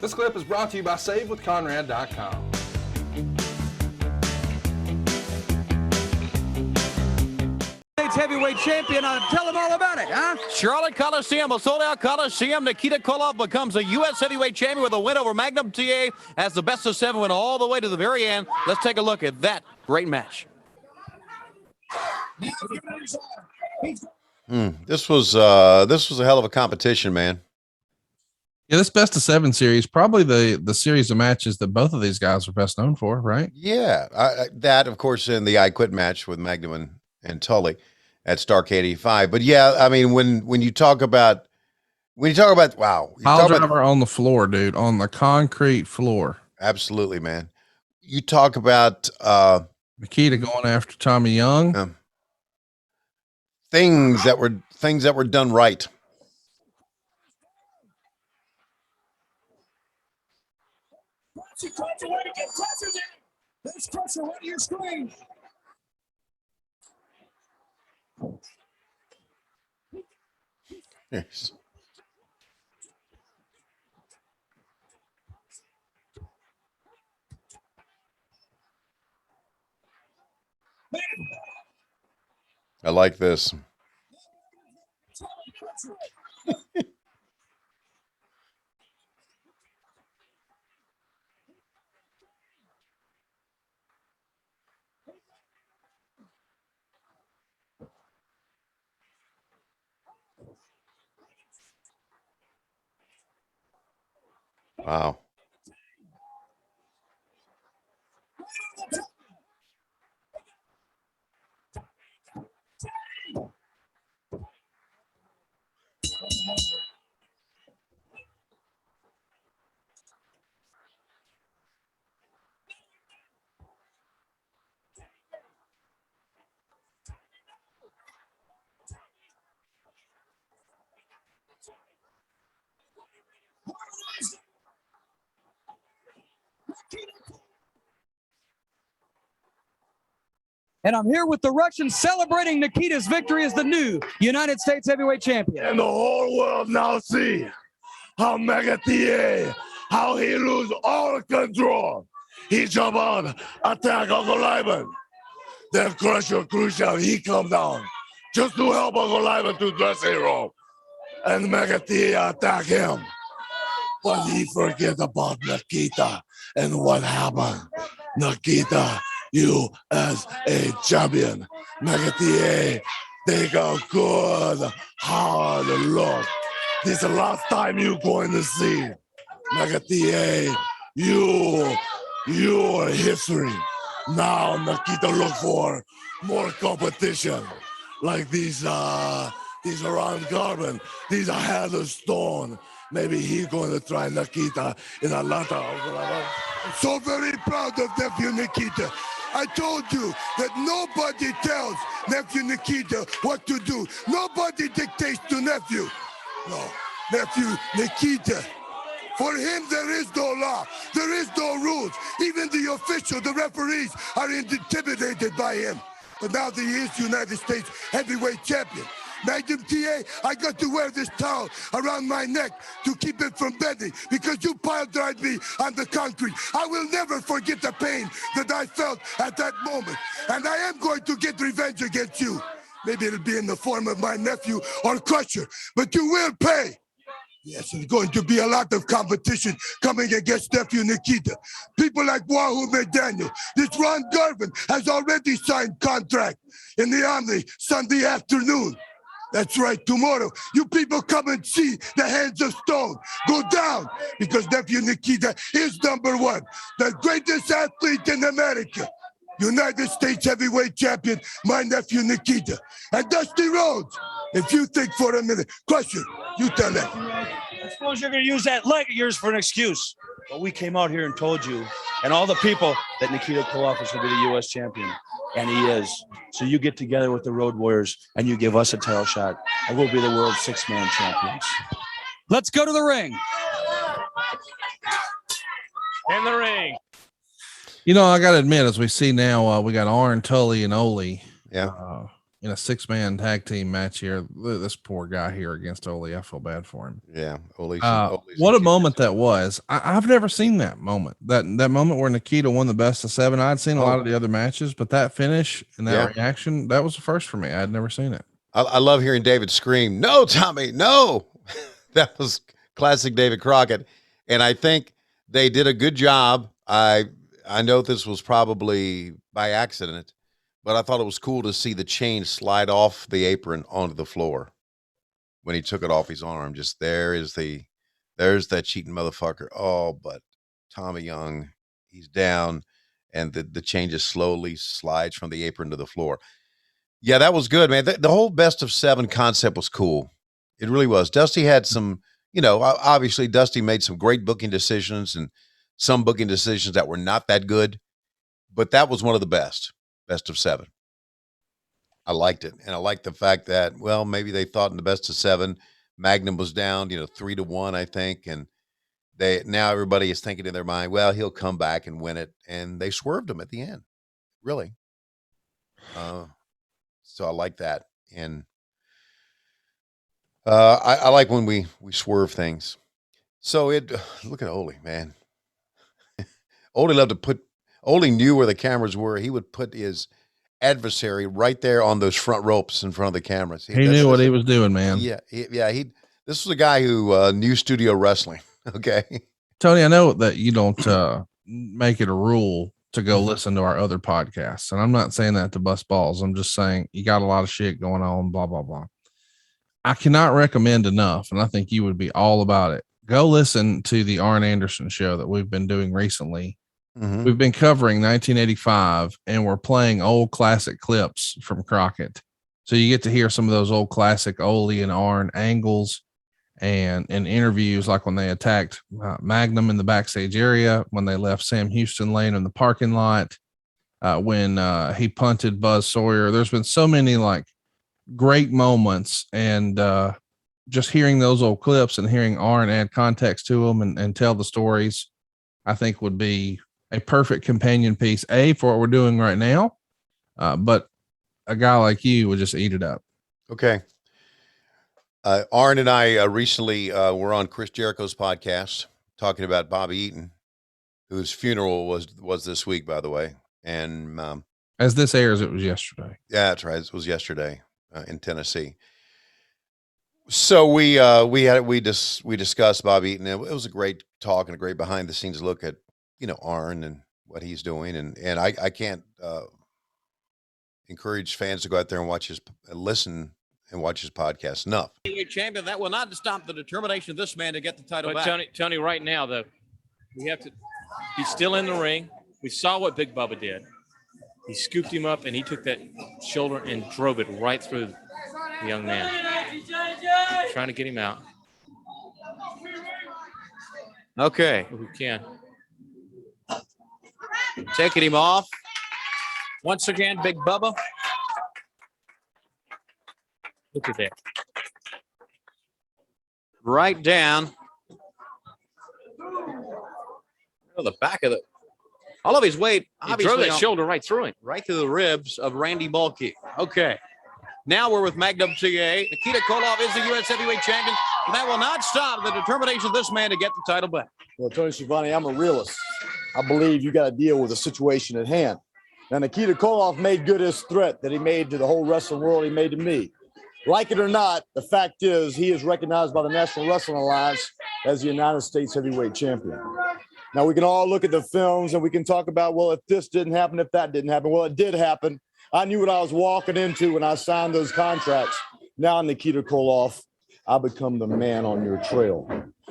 This clip is brought to you by SaveWithConrad.com. Heavyweight champion. Tell them all about it, huh? Charlotte Coliseum, a sold-out Coliseum. Nikita Koloff becomes a U.S. heavyweight champion with a win over Magnum TA as the best of 7 went all the way to the very end. Let's take a look at that great match. This was a hell of a competition, man. Yeah, this best of 7 series, probably the series of matches that both of these guys are best known for, right? Yeah, that of course in the I Quit match with Magnum and Tully at Starrcade 85. But yeah, I mean when you talk about wow, Pile driver on the floor, dude, on the concrete floor. Absolutely, man. You talk about Nikita going after Tommy Young. Things that were done right. There's pressure on your screen. Yes. I like this. Wow. And I'm here with the Russians celebrating Nikita's victory as the new United States heavyweight champion. And the whole world now see how Magnum TA, how he lose all control. He jump on, attack Uncle Lyman. Then Crusher Crucial, he come down just to help Uncle Lyman to dressing room. And Magnum TA attack him. But he forget about Nikita and what happened. Nikita, you as a champion. Magnum TA, take a good, hard look. This is the last time you're going to see. Magnum TA, your history. Now Nikita look for more competition. Like these around Garvin, these are Head of Stone. Maybe he's going to try Nikita in Atlanta. I'm so very proud of nephew Nikita. I told you that nobody tells nephew Nikita what to do. Nobody dictates to nephew. No, nephew Nikita. For him, there is no law. There is no rules. Even the official, the referees are intimidated by him. But now that he is United States heavyweight champion. Magnum TA, I got to wear this towel around my neck to keep it from bending because you pile drive me on the concrete. I will never forget the pain that I felt at that moment. And I am going to get revenge against you. Maybe it'll be in the form of my nephew or Crusher, but you will pay. Yes, there's going to be a lot of competition coming against nephew Nikita. People like Wahoo McDaniel. This Ron Garvin has already signed contract in the Omni Sunday afternoon. That's right, tomorrow, you people come and see the Hands of Stone go down because nephew Nikita is #1, the greatest athlete in America. United States heavyweight champion, my nephew Nikita. And Dusty Rhodes, if you think for a minute, Crusher, you tell them. I suppose you're going to use that leg of yours for an excuse. But we came out here and told you and all the people that Nikita Koloff is going to be the U.S. champion. And he is. So you get together with the Road Warriors and you give us a title shot. And we'll be the world 6-man champions. Let's go to the ring. In the ring. You know, I got to admit, as we see now, we got Arn, Tully, and Ole. Yeah. in a 6-man tag team match here. This poor guy here against Ole. I feel bad for him. Yeah. Ole's What a moment that was. I've never seen that moment. That moment where Nikita won the best of 7. I'd seen a lot of the other matches, but that finish and that reaction, that was the first for me. I'd never seen it. I love hearing David scream, "No, Tommy, no." That was classic David Crockett. And I think they did a good job. I know this was probably by accident, but I thought it was cool to see the chain slide off the apron onto the floor when he took it off his arm. Just there's that cheating motherfucker. Oh, but Tommy Young, he's down, and the chain just slowly slides from the apron to the floor. Yeah, that was good, man. The whole best of 7 concept was cool. It really was. Dusty had some, obviously Dusty made some great booking decisions and some booking decisions that were not that good, but that was one of the best of 7. I liked it. And I liked the fact that, well, maybe they thought in the best of 7, Magnum was down, 3-1, I think. And now everybody is thinking in their mind, well, he'll come back and win it. And they swerved him at the end. Really. So I like that. And I like when we swerve things. So look at Ole, man. Ole loved to Ole knew where the cameras were. He would put his adversary right there on those front ropes in front of the cameras. He knew what he was doing, man. Yeah. This was a guy who knew studio wrestling. Okay. Tony, I know that you don't make it a rule to go listen to our other podcasts. And I'm not saying that to bust balls. I'm just saying you got a lot of shit going on, blah, blah, blah. I cannot recommend enough, and I think you would be all about it. Go listen to the Arn Anderson show that we've been doing recently. Mm-hmm. We've been covering 1985, and we're playing old classic clips from Crockett. So you get to hear some of those old classic Ole and Arn angles and interviews, like when they attacked Magnum in the backstage area, when they left Sam Houston laying in the parking lot, when he punted Buzz Sawyer. There's been so many like great moments, and just hearing those old clips and hearing Arn add context to them and tell the stories, I think would be a perfect companion piece, for what we're doing right now. But a guy like you would just eat it up. Okay. Arn and I recently were on Chris Jericho's podcast talking about Bobby Eaton, whose funeral was this week, by the way. And as this airs, it was yesterday. Yeah, that's right. It was yesterday in Tennessee. So we discussed Bobby Eaton. It was a great talk and a great behind the scenes look at Arn and what he's doing. And I can't encourage fans to go out there and listen and watch his podcast enough. Champion, that will not stop the determination of this man to get the title back. Tony, right now, though, we have to. He's still in the ring. We saw what Big Bubba did. He scooped him up and he took that shoulder and drove it right through the young man, trying to get him out. Okay, If we can. taking him off. Once again, Big Bubba. Look at that. Right down. Oh, the back of the. All of his weight, He obviously, drove that shoulder right through him. right through the ribs of Randy Mulkey. Okay. Now we're with Magnum TA. Nikita Koloff is the U.S. heavyweight champion. And that will not stop the determination of this man to get the title back. Well, Tony Schiavone, I'm a realist. I believe you got to deal with the situation at hand. Now, Nikita Koloff made good his threat that he made to the whole wrestling world. He made to me. Like it or not, the fact is he is recognized by the National Wrestling Alliance as the United States heavyweight champion. Now, we can all look at the films and we can talk about, well, if this didn't happen, if that didn't happen. Well, it did happen. I knew what I was walking into when I signed those contracts. Now, Nikita Koloff, I become the man on your trail.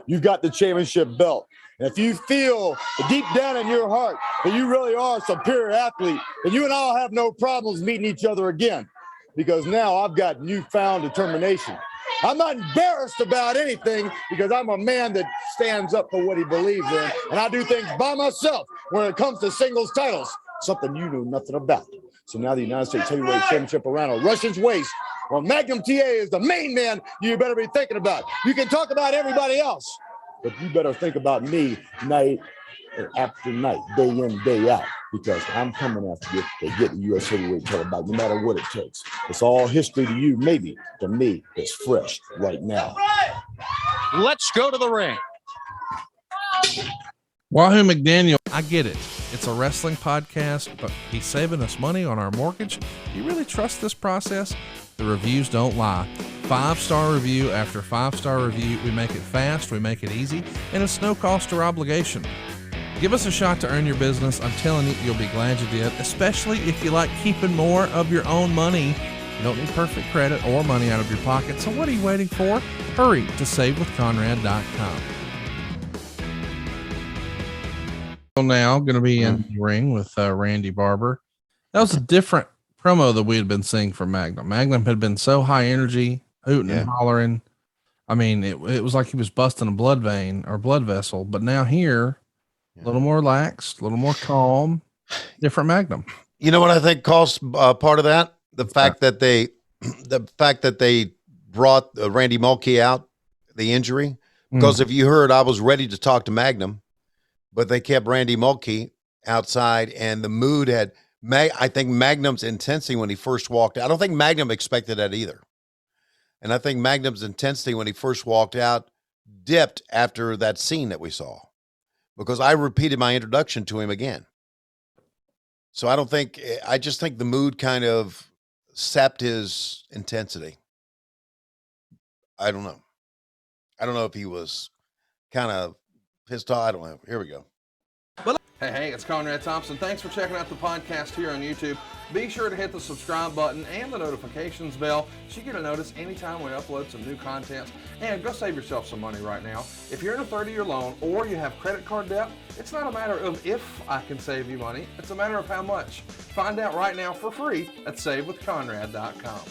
You've got the championship belt. And if you feel deep down in your heart that you really are a superior athlete, then you and I'll have no problems meeting each other again, because now I've got newfound determination. I'm not embarrassed about anything because I'm a man that stands up for what he believes in, and I do things by myself when it comes to singles titles, something you know nothing about. So now the United States Heavyweight Championship around a Russian's waist. Well, Magnum TA is the main man you better be thinking about. You can talk about everybody else, but you better think about me night after night, day in, day out. because I'm coming after you to get the U.S. heavyweight title back, no matter what it takes. It's all history to you, maybe. To me, it's fresh right now. Let's go to the ring. Wahoo McDaniel, I get it. It's a wrestling podcast, but he's saving us money on our mortgage. Do you really trust this process? The reviews don't lie. 5-star review after 5-star review. We make it fast, we make it easy, and it's no cost or obligation. Give us a shot to earn your business. I'm telling you, you'll be glad you did, especially if you like keeping more of your own money. You don't need perfect credit or money out of your pocket, so what are you waiting for? Hurry to savewithconrad.com. Now going to be in the ring with Randy Barber. That was a different promo that we had been seeing from Magnum. Magnum had been so high energy, hooting and hollering. I mean, it was like he was busting a blood vein or blood vessel, but now here, a little more relaxed, a little more calm, different Magnum. You know what I think caused part of that? The fact that they brought Randy Mulkey out, the injury. Because if you heard, I was ready to talk to Magnum, but they kept Randy Mulkey outside, and the mood had. I think Magnum's intensity when he first walked out. I don't think Magnum expected that either, and I think Magnum's intensity when he first walked out dipped after that scene that we saw, because I repeated my introduction to him again. So I just think the mood kind of sapped his intensity. I don't know. I don't know if he was kind of pissed off. I don't know. Here we go. Hey, it's Conrad Thompson. Thanks for checking out the podcast here on YouTube. Be sure to hit the subscribe button and the notifications bell so you get a notice anytime we upload some new content. And go save yourself some money right now. If you're in a 30-year loan or you have credit card debt, it's not a matter of if I can save you money. It's a matter of how much. Find out right now for free at savewithconrad.com.